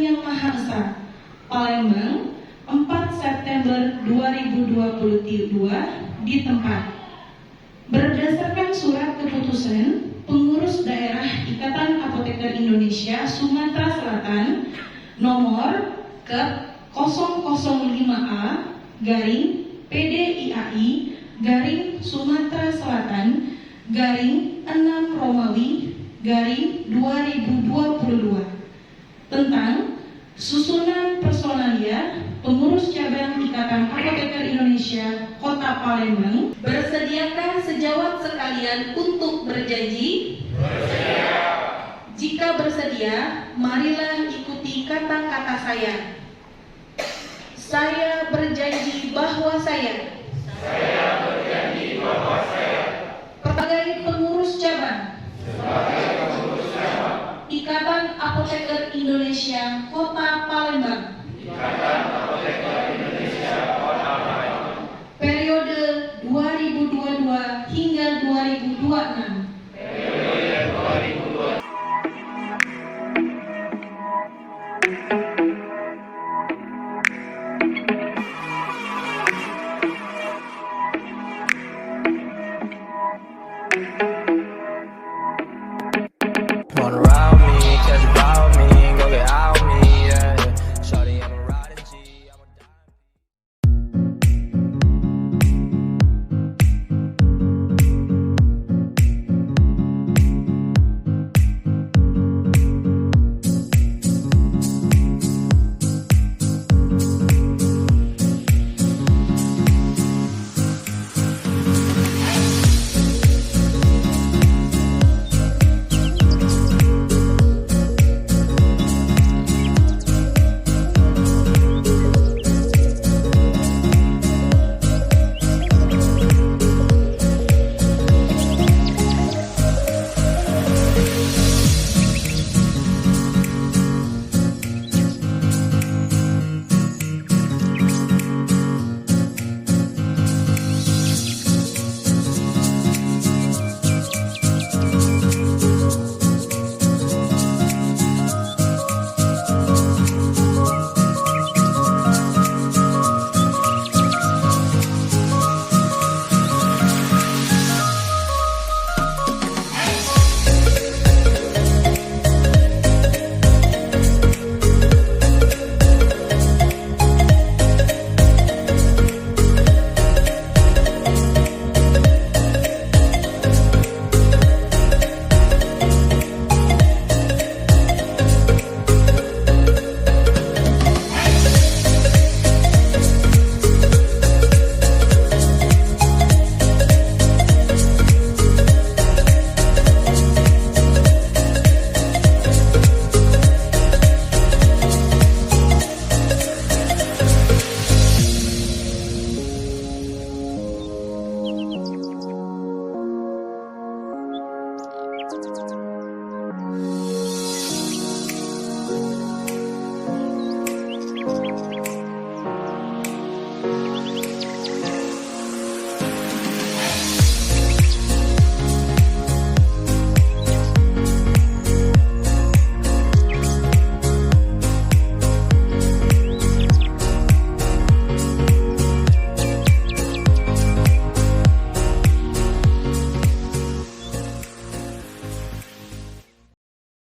Yang Maha Esa, Palembang, 4 September 2022 di tempat. Berdasarkan surat keputusan Pengurus Daerah Ikatan Apoteker Indonesia Sumatera Selatan nomor ke 005A garing PDIAI garing Sumatera Selatan garing 6 Romawi garing 2022 tentang susunan personalia pengurus cabang Ikatan Apoteker Indonesia Kota Palembang. Bersediakah sejawat sekalian untuk berjanji? Bersedia. Jika bersedia, marilah ikuti kata-kata saya. Saya berjanji bahwa saya sebagai pengurus cabang Ikatan Apoteker Indonesia Kota Palembang